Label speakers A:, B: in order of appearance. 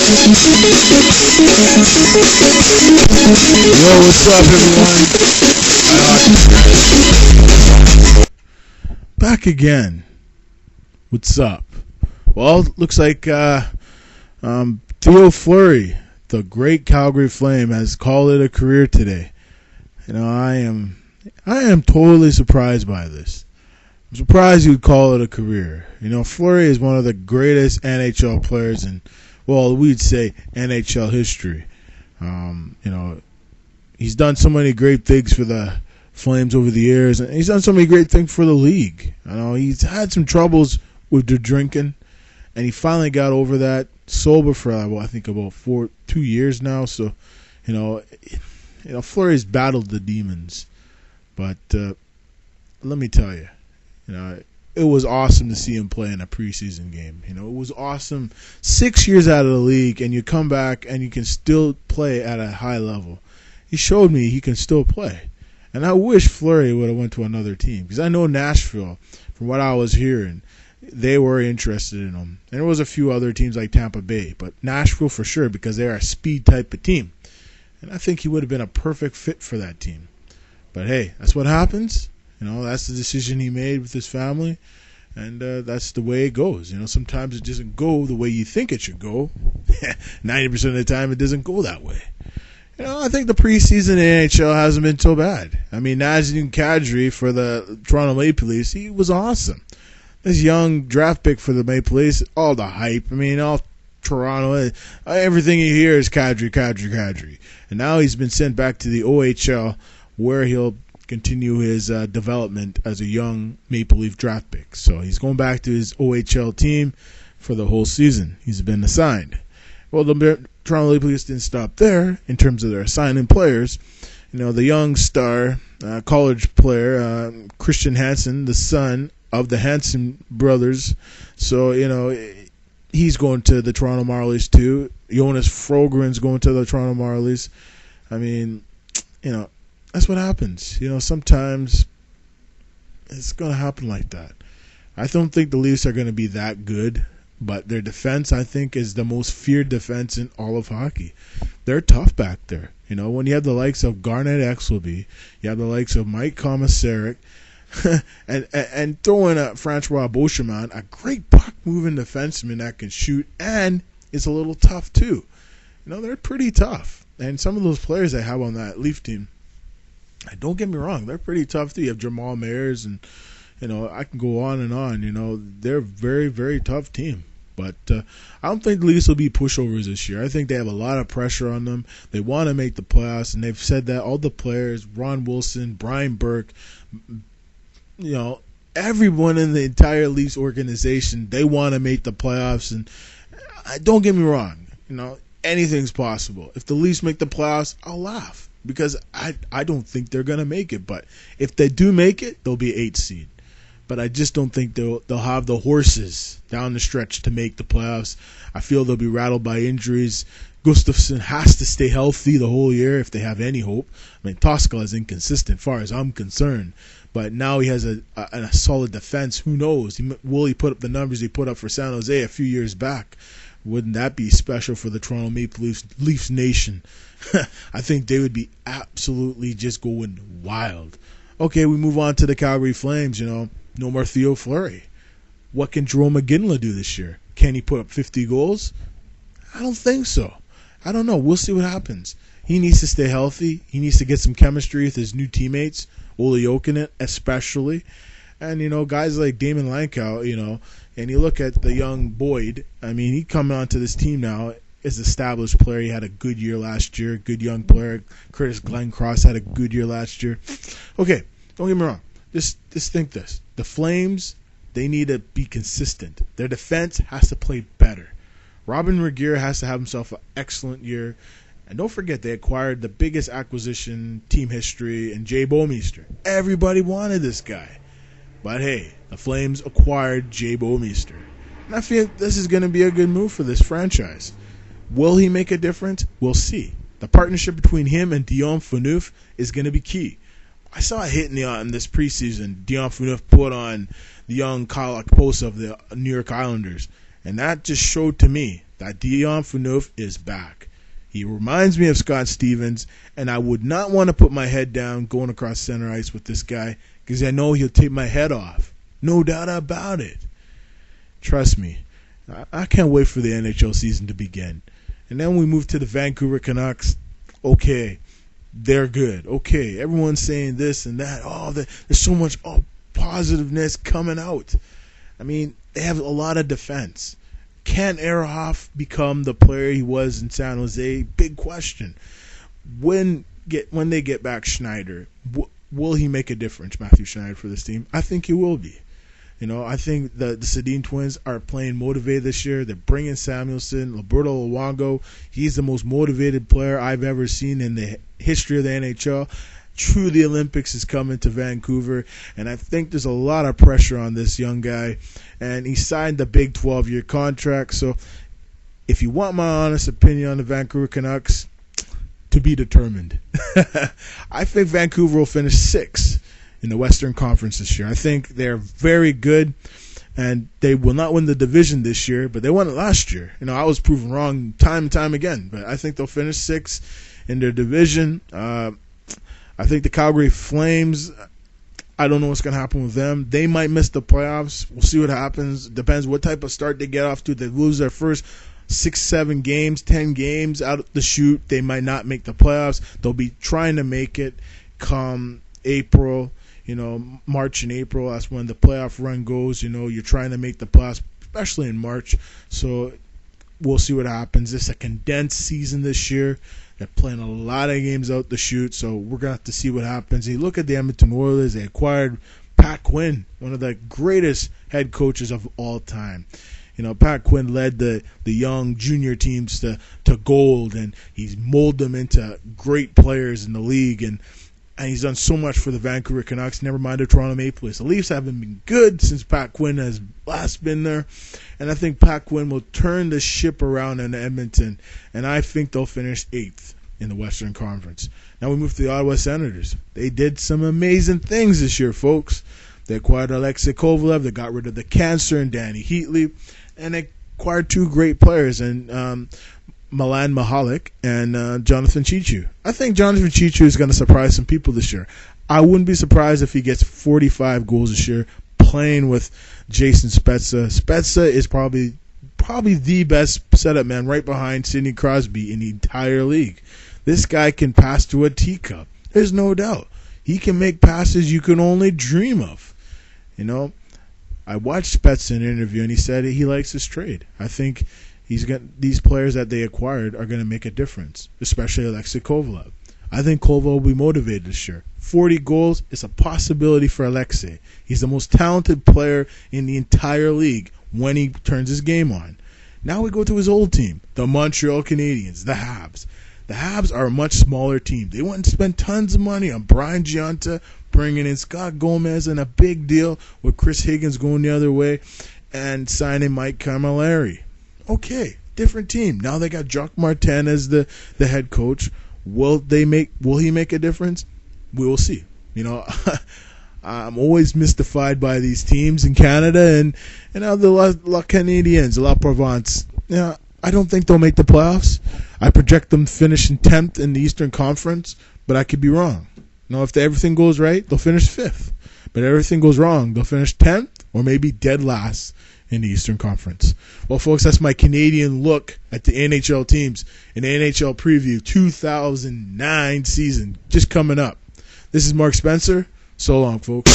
A: Yo, what's up, everyone? Back again. What's up? Well, looks like Fleury, the great Calgary Flame, has called it a career today. You know, I am totally surprised by this. I'm surprised you'd call it a career. You know, Fleury is one of the greatest NHL players in, well, we'd say NHL history. You know, he's done so many great things for the Flames over the years, and he's done so many great things for the league. You know, he's had some troubles with the drinking, and he finally got over that. Sober for I think about 2 years now. So, you know, Fleury's battled the demons, but let me tell you, you know, it was awesome to see him play in a preseason game. You know, it was awesome. 6 years out of the league, and you come back and you can still play at a high level. He showed me he can still play, and I wish Fleury would have went to another team, because I know Nashville, from what I was hearing, they were interested in him. And there was a few other teams like Tampa Bay, but Nashville for sure, because they're a speed type of team. And I think he would have been a perfect fit for that team. But hey, that's what happens. You know, that's the decision he made with his family, and that's the way it goes. You know, sometimes it doesn't go the way you think it should go. 90% of the time, it doesn't go that way. You know, I think the preseason in the NHL hasn't been so bad. I mean, Nazem Kadri for the Toronto Maple Leafs, he was awesome. This young draft pick for the Maple Leafs, all the hype. I mean, all Toronto, everything you hear is Kadri. And now he's been sent back to the OHL, where he'll continue his development as a young Maple Leaf draft pick. So he's going back to his OHL team for the whole season. He's been assigned. Well, the Toronto Maple Leafs didn't stop there in terms of their assigning players. You know, the young star, college player, Christian Hansen, the son of the Hansen brothers. So, you know, he's going to the Toronto Marlies too. Jonas Frogren's going to the Toronto Marlies. I mean, you know, that's what happens. You know, sometimes it's going to happen like that. I don't think the Leafs are going to be that good, but their defense, I think, is the most feared defense in all of hockey. They're tough back there. You know, when you have the likes of Garnett Exelby, you have the likes of Mike Komisarek, and throw in a Francois Beauchemin, a great puck-moving defenseman that can shoot and is a little tough too. You know, they're pretty tough. And some of those players they have on that Leaf team, don't get me wrong, they're pretty tough too. You have Jamal Mayers, and, you know, I can go on and on. You know, they're a very, very tough team. But I don't think the Leafs will be pushovers this year. I think they have a lot of pressure on them. They want to make the playoffs, and they've said that. All the players, Ron Wilson, Brian Burke, you know, everyone in the entire Leafs organization, they want to make the playoffs. And don't get me wrong, you know, anything's possible. If the Leafs make the playoffs, I'll laugh, because I don't think they're going to make it. But if they do make it, they'll be 8th seed. But I just don't think they'll have the horses down the stretch to make the playoffs. I feel they'll be rattled by injuries. Gustafsson has to stay healthy the whole year if they have any hope. I mean, Toskala is inconsistent as far as I'm concerned. But now he has a solid defense. Who knows? Will he put up the numbers he put up for San Jose a few years back? Wouldn't that be special for the Toronto Maple Leafs Nation? I think they would be absolutely just going wild. Okay, we move on to the Calgary Flames. You know, no more Fleury. What can Jerome McGinley do this year? Can he put up 50 goals? I don't think so. I don't know. We'll see what happens. He needs to stay healthy. He needs to get some chemistry with his new teammates, Ole Jokinen especially. And, you know, guys like Damon Lankow, you know, and you look at the young Boyd. I mean, he coming onto this team now is an established player. He had a good year last year, good young player. Curtis Glencross had a good year last year. Okay, don't get me wrong. Just think this. The Flames, they need to be consistent. Their defense has to play better. Robin Regehr has to have himself an excellent year. And don't forget, they acquired the biggest acquisition team history in Jay Bouwmeester. Everybody wanted this guy. But hey, the Flames acquired Jay Bouwmeester. And I feel this is going to be a good move for this franchise. Will he make a difference? We'll see. The partnership between him and Dion Phaneuf is going to be key. I saw a hit in this preseason. Dion Phaneuf put on the young Kyle Okposo of the New York Islanders. And that just showed to me that Dion Phaneuf is back. He reminds me of Scott Stevens, and I would not want to put my head down going across center ice with this guy because I know he'll take my head off. No doubt about it. Trust me. I can't wait for the NHL season to begin. And then we move to the Vancouver Canucks. Okay, they're good. Okay, everyone's saying this and that. Oh, there's so much positiveness coming out. I mean, they have a lot of defense. Can Ehrhoff become the player he was in San Jose? Big question. When they get back Schneider, will he make a difference, Matthew Schneider, for this team? I think he will be. I think the Sedin twins are playing motivated this year. They're bringing Samuelson, Roberto Luongo. He's the most motivated player I've ever seen in the history of the NHL. True, the Olympics is coming to Vancouver, and I think there's a lot of pressure on this young guy. And he signed the big 12-year contract. So if you want my honest opinion on the Vancouver Canucks, to be determined. I think Vancouver will finish 6th in the Western Conference this year. I think they're very good, and they will not win the division this year, but they won it last year. I was proven wrong time and time again, but I think they'll finish 6th in their division. I think the Calgary Flames, I don't know what's going to happen with them. They might miss the playoffs. We'll see what happens. Depends what type of start they get off to. They lose their first 6, 7 games, 10 games out of the chute. They might not make the playoffs. They'll be trying to make it come April, March and April. That's when the playoff run goes. You're trying to make the playoffs, especially in March. So we'll see what happens. It's a condensed season this year. They're playing a lot of games out the chute, so we're going to have to see what happens. You look at the Edmonton Oilers, they acquired Pat Quinn, one of the greatest head coaches of all time. Pat Quinn led the young junior teams to gold, and he's molded them into great players in the league, and he's done so much for the Vancouver Canucks, never mind the Toronto Maple Leafs. The Leafs haven't been good since Pat Quinn has last been there, and I think Pat Quinn will turn the ship around in Edmonton, and I think they'll finish 8th in the Western Conference. Now we move to the Ottawa Senators. They did some amazing things this year, folks. They acquired Alexei Kovalev, they got rid of the cancer and Danny Heatley, and they acquired 2 great players, and Milan Mihalik and Jonathan Chichu. I think Jonathan Chichu is going to surprise some people this year. I wouldn't be surprised if he gets 45 goals this year playing with Jason Spezza. Spezza is probably the best setup man right behind Sidney Crosby in the entire league. This guy can pass to a teacup. There's no doubt. He can make passes you can only dream of. I watched Spezza in an interview, and he said he likes his trade. I think these players that they acquired are going to make a difference, especially Alexei Kovalev. I think Kovalev will be motivated this year. 40 goals is a possibility for Alexei. He's the most talented player in the entire league when he turns his game on. Now we go to his old team, the Montreal Canadiens, the Habs. The Habs are a much smaller team. They went and spent tons of money on Brian Giunta, bringing in Scott Gomez, and a big deal with Chris Higgins going the other way, and signing Mike Camilleri. Okay, different team. Now they got Jacques Martin as the head coach. Will he make a difference? We will see. I'm always mystified by these teams in Canada and the La Canadiens, La Provence. I don't think they'll make the playoffs. I project them finishing 10th in the Eastern Conference, but I could be wrong. If everything goes right, they'll finish 5th. But if everything goes wrong, they'll finish 10th or maybe dead last in the Eastern Conference. Well, folks, that's my Canadian look at the NHL teams in the NHL Preview 2009 season just coming up. This is Mark Spencer. So long, folks.